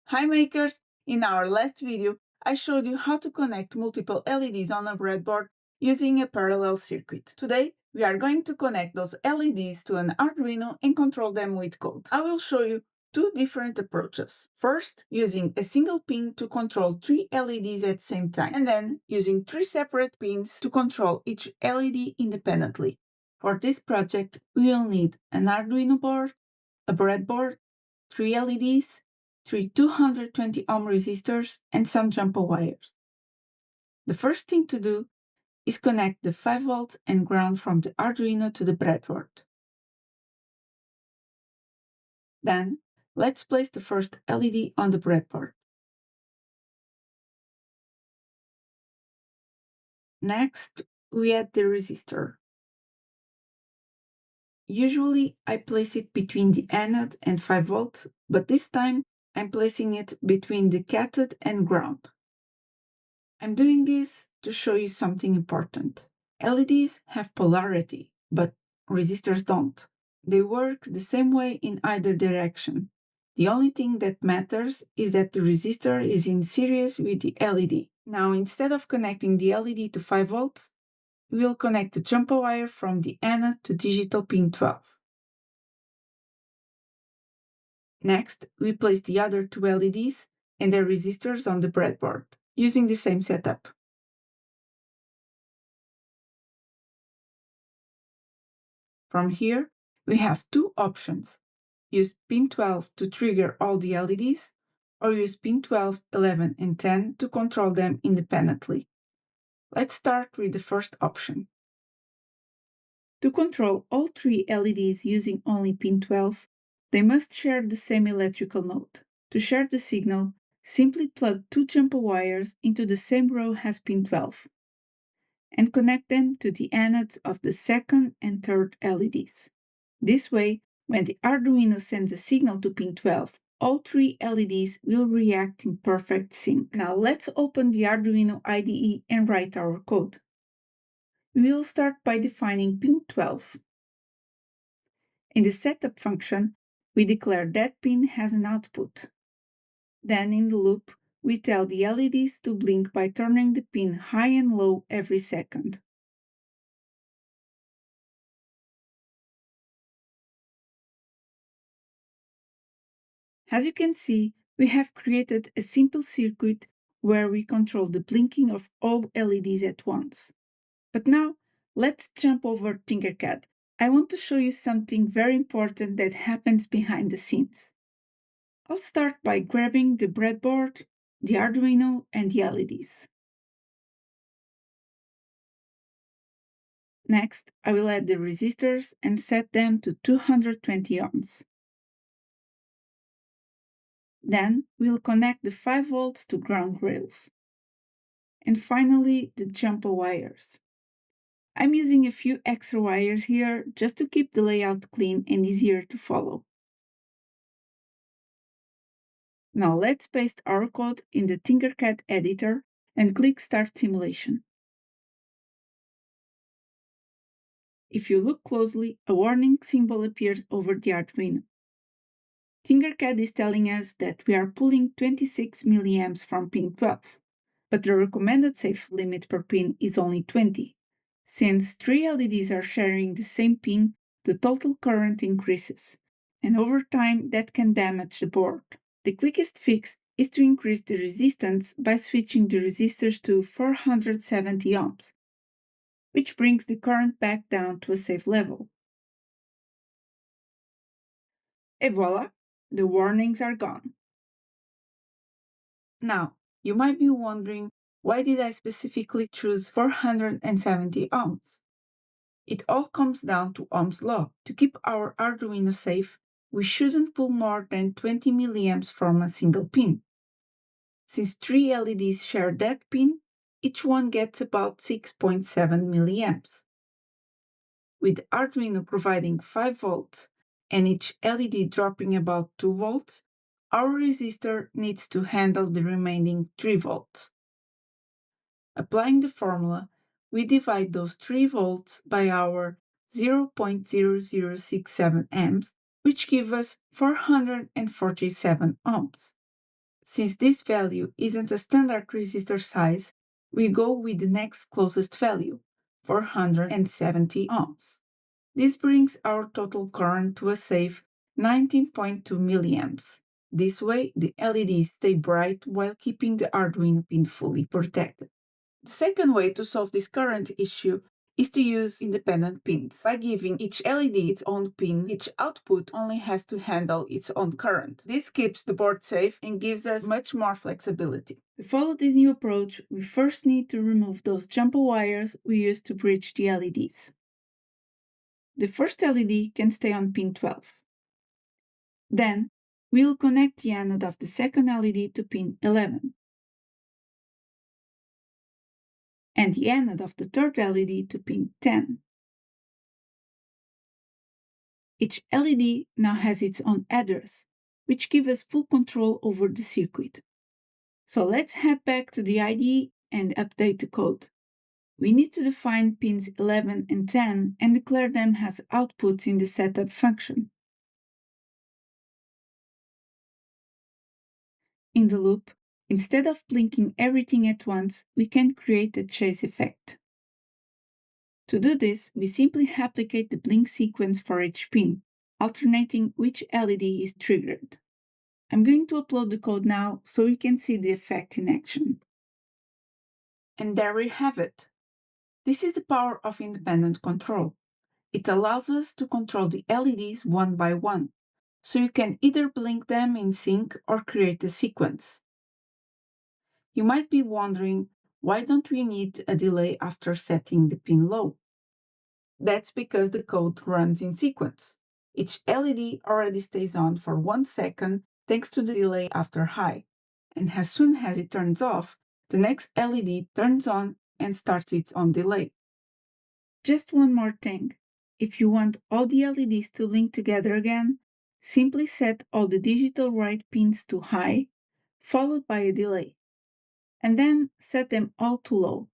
Hi makers! In our last video, I showed you how to connect multiple LEDs on a breadboard using a parallel circuit. Today, we are going to connect those LEDs to an Arduino and control them with code. I will show you two different approaches. First, using a single pin to control three LEDs at the same time, and then using three separate pins to control each LED independently. For this project, we will need an Arduino board, a breadboard, three LEDs, three 220 ohm resistors, and some jumper wires. The first thing to do is connect the 5 volts and ground from the Arduino to the breadboard. Then, let's place the first LED on the breadboard. Next, we add the resistor. Usually, I place it between the anode and 5 volts, but this time I'm placing it between the cathode and ground. I'm doing this to show you something important. LEDs have polarity, but resistors don't. They work the same way in either direction. The only thing that matters is that the resistor is in series with the LED. Now, instead of connecting the LED to 5 volts, we will connect the jumper wire from the anode to digital pin 12. Next, we place the other two LEDs and their resistors on the breadboard, using the same setup. From here, we have two options. Use pin 12 to trigger all the LEDs, or use pin 12, 11, and 10 to control them independently. Let's start with the first option. To control all three LEDs using only pin 12, they must share the same electrical node. To share the signal, simply plug two jumper wires into the same row as pin 12 and connect them to the anodes of the second and third LEDs. This way, when the Arduino sends a signal to pin 12, all three LEDs will react in perfect sync. Now let's open the Arduino IDE and write our code. We will start by defining pin 12. In the setup function, we declare that pin has an output. Then in the loop, we tell the LEDs to blink by turning the pin high and low every second. As you can see, we have created a simple circuit where we control the blinking of all LEDs at once. But now, let's jump over Tinkercad. I want to show you something very important that happens behind the scenes. I'll start by grabbing the breadboard, the Arduino, and the LEDs. Next, I will add the resistors and set them to 220 ohms. Then, we'll connect the 5 volts to ground rails. And finally, the jumper wires. I'm using a few extra wires here just to keep the layout clean and easier to follow. Now let's paste our code in the Tinkercad editor and click Start Simulation. If you look closely, a warning symbol appears over the Arduino. Tinkercad is telling us that we are pulling 26 milliamps from pin 12, but the recommended safe limit per pin is only 20. Since three LEDs are sharing the same pin, the total current increases, and over time that can damage the board. The quickest fix is to increase the resistance by switching the resistors to 470 ohms, which brings the current back down to a safe level. Et voila, the warnings are gone. Now, you might be wondering, why did I specifically choose 470 ohms? It all comes down to Ohm's law. To keep our Arduino safe, we shouldn't pull more than 20 milliamps from a single pin. Since three LEDs share that pin, each one gets about 6.7 milliamps. With Arduino providing 5 volts and each LED dropping about 2 volts, our resistor needs to handle the remaining 3 volts. Applying the formula, we divide those 3 volts by our 0.0067 amps, which give us 447 ohms. Since this value isn't a standard resistor size, we go with the next closest value, 470 ohms. This brings our total current to a safe 19.2 milliamps. This way, the LEDs stay bright while keeping the Arduino pin fully protected. The second way to solve this current issue is to use independent pins. By giving each LED its own pin, each output only has to handle its own current. This keeps the board safe and gives us much more flexibility. To follow this new approach, we first need to remove those jumper wires we used to bridge the LEDs. The first LED can stay on pin 12. Then, we'll connect the anode of the second LED to pin 11. And the anode of the third LED to pin 10. Each LED now has its own address, which gives us full control over the circuit. So let's head back to the IDE and update the code. We need to define pins 11 and 10 and declare them as outputs in the setup function. In the loop, instead of blinking everything at once, we can create a chase effect. To do this, we simply applicate the blink sequence for each pin, alternating which LED is triggered. I'm going to upload the code now so you can see the effect in action. And there we have it. This is the power of independent control. It allows us to control the LEDs one by one, so you can either blink them in sync or create a sequence. You might be wondering, why don't we need a delay after setting the pin low? That's because the code runs in sequence. Each LED already stays on for 1 second thanks to the delay after high, and as soon as it turns off, the next LED turns on and starts its own delay. Just one more thing. If you want all the LEDs to blink together again, simply set all the digital write pins to high, followed by a delay, and then set them all to low.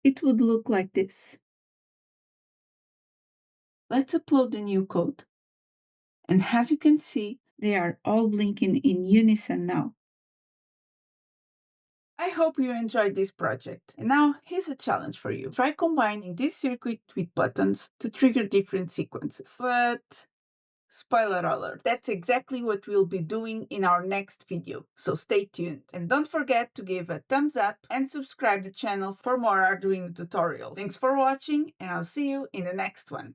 It would look like this. Let's upload the new code. And as you can see, they are all blinking in unison now. I hope you enjoyed this project. And now here's a challenge for you. Try combining this circuit with buttons to trigger different sequences. But spoiler alert, that's exactly what we'll be doing in our next video, so stay tuned. And don't forget to give a thumbs up and subscribe to the channel for more Arduino tutorials. Thanks for watching, and I'll see you in the next one.